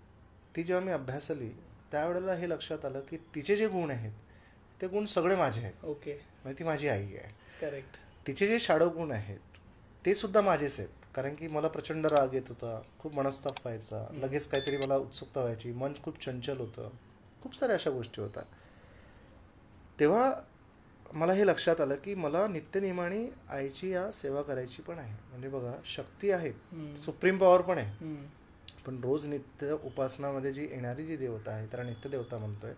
ती जेव्हा मी अभ्यासली त्यावेळेला हे लक्षात आलं की तिचे जे गुण आहेत ते गुण सगळे माझे आहेत. ओके. म्हणजे ती माझी आई आहे. करेक्ट. तिचे जे शाडो गुण आहेत ते सुद्धा माझेच आहेत. कारण की मला प्रचंड राग येत होता, खूप मनस्ताप व्हायचा, लगेच काहीतरी मला उत्सुकता व्हायची, मन खूप चंचल होतं, खूप साऱ्या अशा गोष्टी होत्या. तेव्हा मला हे लक्षात आलं की मला नित्यनेमाने आईची या सेवा करायची पण आहे. म्हणजे बघा, शक्ती आहे, सुप्रीम पॉवर पण आहे, पण रोज नित्य उपासनामध्ये जी येणारी जी देवता आहे त्याला नित्यदेवता म्हणतोय.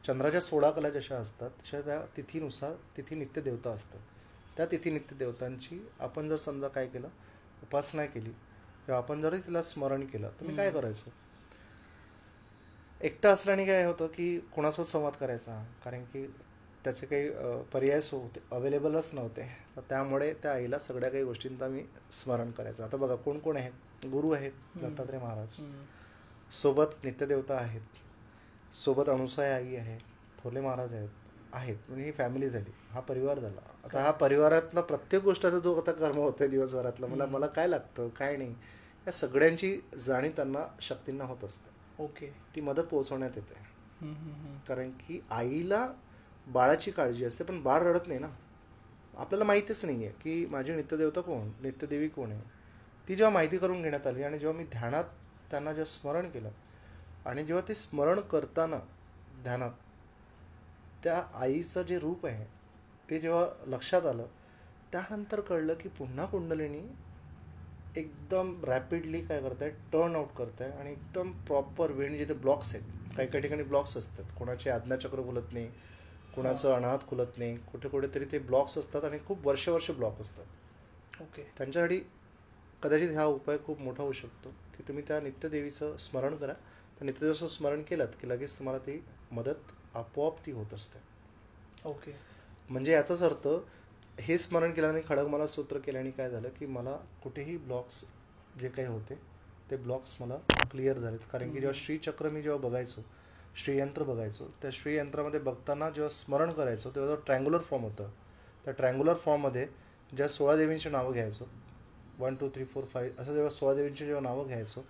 चंद्राच्या 16 कला जशा असतात तशा त्या तिथीनुसार तिथी नित्यदेवता असतात. त्या तिथी नित्यदेवतांची आपण जर समजा काय केलं, उपासना केली किंवा आपण जरी तिला स्मरण केलं तर मी काय करायचं, एकटं असल्याने काय होतं की कोणासोबत संवाद करायचा, कारण की त्याचे काही पर्याय होते, अवेलेबलच नव्हते. तर त्यामुळे त्या आईला सगळ्या काही गोष्टींचा मी स्मरण करायचं. आता बघा कोण कोण आहेत, गुरु आहेत दत्तात्रय महाराज, सोबत नित्यदेवता आहेत, सोबत अनुसूया आई आहे, थोरले महाराज आहेत, म्हणजे ही फॅमिली झाली, हा परिवार झाला. आता हा परिवारातला प्रत्येक गोष्टाचा जो आता कर्म होतोय दिवसभरातला, मला काय लागतं काय नाही, या सगळ्यांची जाणीव त्यांना शक्तींना होत असते. ओके. ती मदत पोहोचवण्यात येते. कारण की आईला बाळाची काळजी असते, पण बाळ रडत नाही ना. आपल्याला माहितीच नाही आहे की माझी नित्यदेवता कोण, नित्यदेवी कोण आहे. ती जेव्हा माहिती करून घेण्यात आली आणि जेव्हा मी ध्यानात त्यांना जेव्हा स्मरण केलं आणि जेव्हा ते स्मरण करताना ध्यानात त्या आईचं जे रूप आहे ते जेव्हा लक्षात आलं, त्यानंतर कळलं की पुन्हा कुंडलिनी एकदम रॅपिडली काय करत आहे, टर्न आउट करत आहे आणि एकदम प्रॉपर वेळ, जिथे ब्लॉक्स आहेत, काही काही ठिकाणी ब्लॉक्स असतात, कोणाचे आज्ञाचक्र खुलत नाही, कोणाचं अनाहत खुलत नाही, कुठे कुठेतरी ते ब्लॉक्स असतात आणि खूप वर्ष ब्लॉक असतात. ओके. त्यांच्यासाठी कदाचित हा उपाय खूप मोठा होऊ शकतो की तुम्ही त्या नित्यदेवीचं स्मरण करा, तर नित्यदिवस स्मरण केलं की लगेच तुम्हाला ती मदत आपोआप ती होत असते. ओके. म्हणजे याचाच अर्थ हे स्मरण केल्याने खडगमाला स्तोत्र केल्याने काय झालं की मला कुठेही ब्लॉक्स जे काही होते ते ब्लॉक्स मला क्लिअर झालेत. कारण की जेव्हा श्रीचक्र मी जेव्हा बघायचो, श्रीयंत्र बघायचो, त्या श्रीयंत्रामध्ये बघताना जेव्हा स्मरण करायचो तेव्हा जो ट्रँग्युलर फॉर्म होतं, त्या ट्रँग्युलर फॉर्ममध्ये ज्या 16 देवींची नावं घ्यायचो, 1 2 3 4 5 असं जेव्हा 16 देवींची जेव्हा नावं घ्यायचो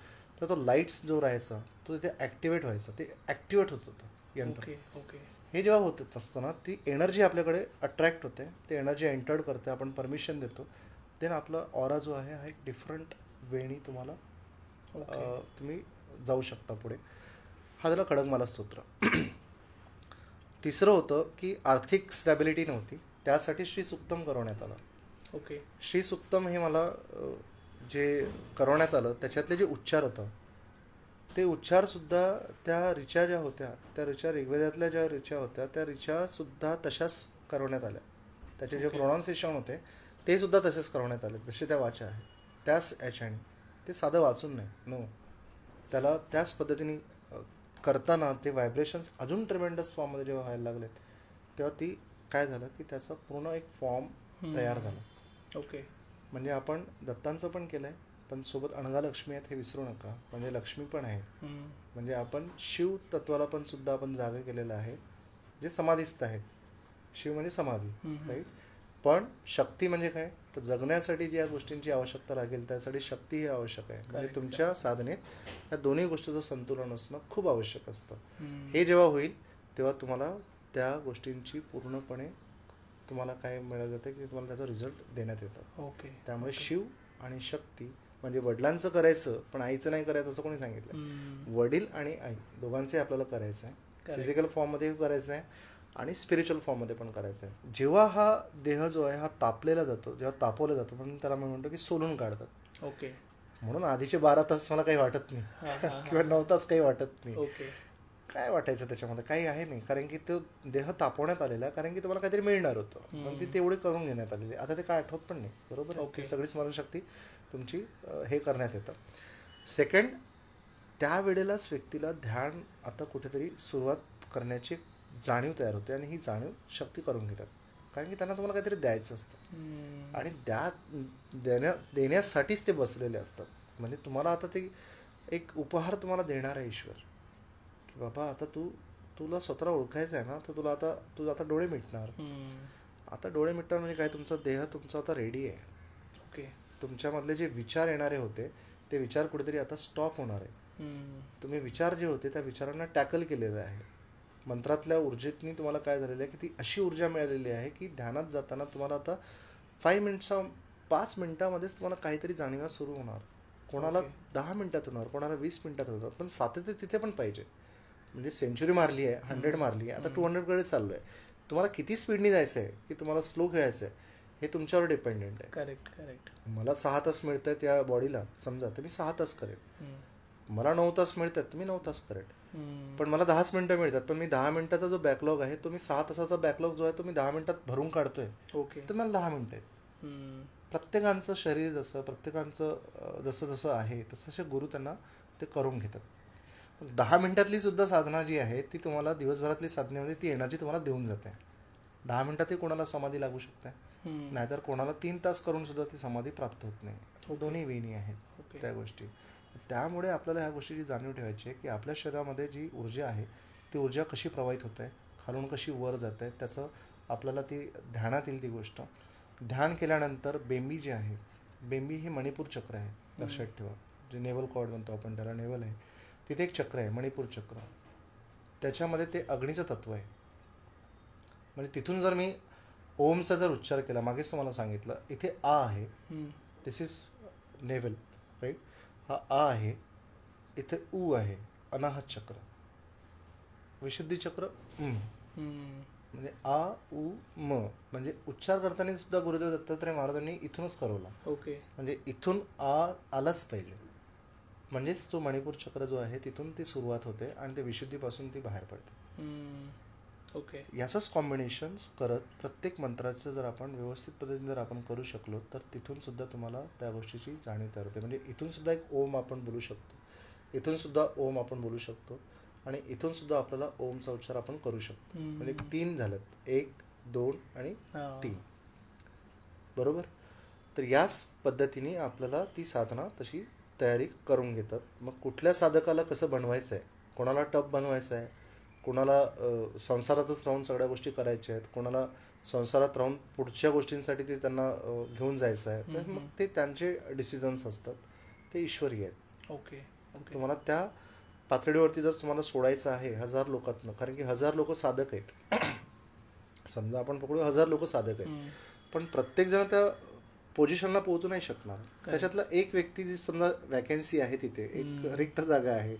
तर तो लाईट्स जो राहायचा तो तिथे ॲक्टिवेट व्हायचा, ते ॲक्टिवेट होत होतं यंत्र. ओके. ओके. हे जेव्हा होत असताना ती एनर्जी आपल्याकडे अट्रॅक्ट होते, ते एनर्जी एंटर्ड करते, आपण परमिशन देतो, देन आपला ऑरा जो आहे हा एक डिफरंट वेनी तुम्हाला तुम्ही जाऊ शकता पुढे. हा झाला खडगमाला स्तोत्र. तिसरं होतं की आर्थिक स्टॅबिलिटी नव्हती, त्यासाठी श्री सुक्तम करवण्यात आलं. ओके. श्री सुक्तम हे मला जे करवण्यात आलं त्याच्यातले जे उच्चार होतं ते उच्चारसुद्धा त्या ऋचा ज्या होत्या, त्या ऋचा ऋग्वेदातल्या ज्या ऋचा होत्या त्या ऋचासुद्धा तशाच करवण्यात आल्या. त्याचे जे प्रोनाऊन्सिएशन होते ते सुद्धा तसेच करवण्यात आले जसे त्या वाचा आहे त्याच याच्याने. ते साधं वाचून नाही, नो, त्याला त्याच पद्धतीने करताना ते व्हायब्रेशन्स अजून ट्रिमेंडस फॉर्ममध्ये जेव्हा व्हायला लागलेत तेव्हा ती काय झालं की त्याचा पूर्ण एक फॉर्म तयार झाला. ओके. म्हणजे आपण दत्तांचं पण केलं आहे, पण सोबत अणगा लक्ष्मी आहेत हे विसरू नका, म्हणजे लक्ष्मी पण आहे. म्हणजे आपण शिव तत्वाला पण सुद्धा आपण जागा केलेलं आहे, जे समाधीस्थ आहेत. शिव म्हणजे समाधी, राईट. पण शक्ती म्हणजे काय, तर जगण्यासाठी ज्या गोष्टींची आवश्यकता लागेल त्यासाठी शक्ती ही आवश्यक आहे. म्हणजे तुमच्या साधनेत या दोन्ही गोष्टीचं संतुलन असणं खूप आवश्यक असतं. हे जेव्हा होईल तेव्हा तुम्हाला त्या गोष्टींची पूर्णपणे तुम्हाला काय मिळत जातं की तुम्हाला त्याचा रिझल्ट देण्यात येतं. ओके. त्यामुळे शिव आणि शक्ती म्हणजे वडिलांचं करायचं पण आईचं नाही करायचं असं कोणी सांगितलं. वडील आणि आई दोघांचे आपल्याला करायचं आहे, फिजिकल फॉर्ममध्ये करायचं आहे आणि स्पिरिच्युअल फॉर्ममध्ये पण करायचं आहे. जेव्हा हा देह जो आहे हा तापलेला जातो, जेव्हा तापवला जातो, म्हणून त्याला मी म्हणतो की सोलून काढतात. ओके. म्हणून आधीचे 12 तास मला काही वाटत नाही किंवा 9 तास काही वाटत नाही. ओके. काय वाटायचं त्याच्यामध्ये, काही आहे नाही, कारण की तो देह तापवण्यात आलेला आहे, कारण की तुम्हाला काहीतरी मिळणार होतं, पण ती तेवढी करून घेण्यात आलेली. आता ते काय आठवत पण नाही, बरोबर. ओके. सगळी स्मरणशक्ती तुमची हे करण्यात येतं. सेकंड, त्यावेळेलाच व्यक्तीला ध्यान आता कुठेतरी सुरुवात करण्याची जाणीव तयार होते आणि ही जाणीव शक्ती करून घेतात, कारण की त्यांना तुम्हाला काहीतरी द्यायचं असतं आणि देण्यासाठीच ते बसलेले असतात. म्हणजे तुम्हाला आता ते एक उपहार तुम्हाला देणार आहे ईश्वर, की बाबा आता तुला स्वतःला ओळखायचं आहे ना, तर तुझं आता डोळे मिटणार. आता डोळे मिटणार म्हणजे काय, तुमचा देह तुमचा आता रेडी आहे. ओके. तुमच्यामधले जे विचार येणारे होते ते विचार कुठेतरी आता स्टॉप होणार आहे. तुम्ही विचार जे होते त्या विचारांना टॅकल केलेलं आहे. मंत्रातल्या ऊर्जेतनी तुम्हाला काय झालेलं आहे की ती अशी ऊर्जा मिळालेली आहे की ध्यानात जाताना तुम्हाला आता 5 मिनिटामध्येच तुम्हाला काहीतरी जाणीवा सुरू होणार. कोणाला 10 मिनिटात होणार, कोणाला 20 मिनिटात होणार, पण सातत्य तिथे पण पाहिजे. म्हणजे सेंचुरी मारली आहे, 100 मारली आहे, आता 200कडे चाललो आहे. तुम्हाला किती स्पीडनी जायचं आहे की तुम्हाला स्लो खेळायचं आहे हे तुमच्यावर डिपेंडेंट आहे. करेक्ट. मला 6 तास मिळत आहेत या बॉडीला समजा, तर मी 6 तास करेन. मला 9 तास मिळतात तर मी 9 तास करेन. पण मला 10 मिनिटं मिळतात, पण मी 10 मिनिटाचा जो बॅकलॉग आहे तो मी 6 तासाचा बॅकलॉग जो आहे तो मी 10 मिनिटात भरून काढतोय. ओके. तर मला 10 मिनिटं आहेत. प्रत्येकांचं शरीर जसं, प्रत्येकांचं जसं आहे तसे गुरु त्यांना ते करून घेतात. 10 मिनिटातली सुद्धा साधना जी आहे ती तुम्हाला दिवसभरातली साधनेमध्ये ती एनर्जी तुम्हाला देऊन जाते. 10 मिनिटातही कोणाला समाधी लागू शकते, नाहीतर कोणाला 3 तास करून सुद्धा ती समाधी प्राप्त होत नाही. दोन्ही वेणी आहेत त्या गोष्टी. त्यामुळे आपल्याला ह्या गोष्टीची जाणीव ठेवायची आहे की आपल्या शरीरामध्ये जी ऊर्जा आहे ती ऊर्जा कशी प्रवाहित होत आहे, खालून कशी वर जात आहे, त्याचं आपल्याला ती ध्यानात येईल. ती गोष्ट ध्यान केल्यानंतर बेंबी जी आहे, बेंबी हे मणिपूर चक्र आहे, लक्षात ठेवा. जे नेवल कॉर्ड म्हणतो आपण त्याला, नेवल आहे, तिथे एक चक्र आहे मणिपूर चक्र. त्याच्यामध्ये ते अग्नीचं तत्व आहे. म्हणजे तिथून जर मी ओमचा जर उच्चार केला, मागेच तुम्हाला सांगितलं, इथे आ आहे, दिस इज नेवल, राईट. हा आ आहे, इथे उ आहे, अनाहत चक्र, विशुद्धी चक्र, म्हणजे आ उ म. म्हणजे उच्चार करताना सुद्धा गुरुदेव दत्तात्रय महाराजांनी इथूनच करवला. ओके. म्हणजे इथून आ आलाच पाहिजे, म्हणजेच तो मणिपूर चक्र जो आहे तिथून ती सुरुवात होते आणि ते विशुद्धीपासून ती बाहेर पडते. ओके. याचंच कॉम्बिनेशन करत प्रत्येक मंत्राचं जर आपण व्यवस्थित पद्धतीने जर आपण करू शकलो तर तिथून सुद्धा तुम्हाला त्या गोष्टीची जाणीव तयार होते. म्हणजे इथून सुद्धा एक ओम आपण बोलू शकतो, इथून सुद्धा ओम आपण बोलू शकतो आणि इथून सुद्धा आपल्याला ओमचा उच्चार आपण करू शकतो. म्हणजे 3 झालेत, 1, 2 आणि 3. बरोबर. तर याच पद्धतीने आपल्याला ती साधना तशी तयारी करून घेतात. मग कुठल्या साधकाला कसं बनवायचं आहे, कोणाला टप बनवायचं आहे, कोणाला संसारातच राहून सगळ्या गोष्टी करायच्या आहेत, कोणाला संसारात राहून पुढच्या गोष्टींसाठी ते त्यांना घेऊन जायचं आहे, तर मग ते त्यांचे डिसिजन्स असतात, ते ईश्वरी आहेत. ओके. तुम्हाला त्या पातळीवरती जर तुम्हाला सोडायचं आहे 1000 लोकांतनं, कारण की 1000 लोक साधक आहेत. समजा आपण पकडू 1000 लोक साधक आहेत, पण प्रत्येकजण त्या पोझिशनला पोहोचू नाही शकणार. त्याच्यातला एक व्यक्ती जी समजा वॅकन्सी आहे, तिथे एक रिक्त जागा आहे,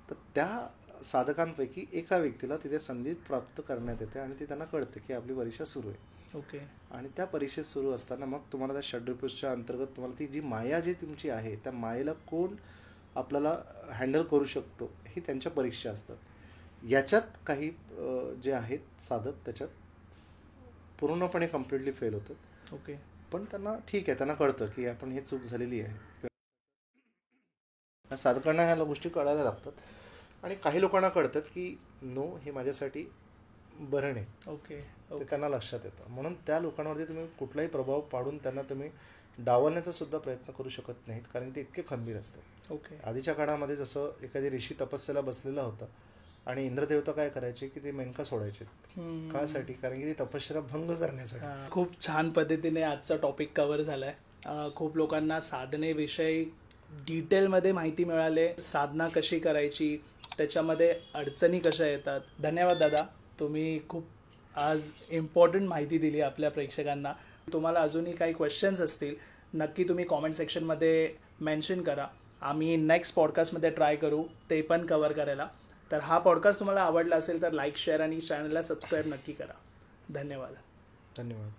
तर त्या साधकांपैकी एका व्यक्तीला तिथे संधी प्राप्त करण्यात येते आणि ते त्यांना कळते की आपली परीक्षा सुरू आहे. ओके. आणि त्या परीक्षेत सुरू असताना मग तुम्हाला त्या षड्रिपुषच्या अंतर्गत तुम्हाला ती जी माया जी तुमची आहे, त्या मायेला कोण आपल्याला हँडल करू शकतो, ही त्यांच्या परीक्षा असतात. याच्यात काही जे आहेत साधक त्याच्यात पूर्णपणे कम्प्लिटली फेल होतात. ओके. पण त्यांना ठीक आहे, त्यांना कळतं की आपण हे चूक झालेली आहे. साधकांना ह्या गोष्टी कळायला लागतात आणि काही लोकांना कळतात की नो, हे माझ्यासाठी बरं नाही. ओके. ते त्यांना लक्षात येतं. म्हणून त्या लोकांवरती तुम्ही कुठलाही प्रभाव पाडून त्यांना तुम्ही डावलण्याचा सुद्धा प्रयत्न करू शकत नाहीत, कारण ते इतके खंबीर असतात. ओके. आधीच्या काळामध्ये जसं एखादी ऋषी तपस्याला बसलेला होता आणि इंद्रदेवता काय करायचे की ते मेनका सोडायचे. कासाठी? कारण की ते तपश्चर्या भंग करण्यासाठी. खूप छान पद्धतीने आजचा टॉपिक कव्हर झालाय. खूप लोकांना साधनेविषयी डिटेलमध्ये माहिती मिळाले, साधना कशी करायची, त्याच्यामध्ये अडचणी कशा येतात. धन्यवाद दादा, तुम्ही खूप आज इम्पॉर्टंट माहिती दिली आपल्या प्रेक्षकांना. तुम्हाला अजूनही काही क्वेश्चन्स असतील, नक्की तुम्ही कॉमेंट सेक्शनमध्ये मेन्शन करा. आम्ही नेक्स्ट पॉडकास्टमध्ये ट्राय करू ते पण कव्हर करायला. तर हा पॉडकास्ट तुम्हाला आवडला असेल तर लाईक, शेअर आणि चॅनलला सबस्क्राईब नक्की करा. धन्यवाद. धन्यवाद.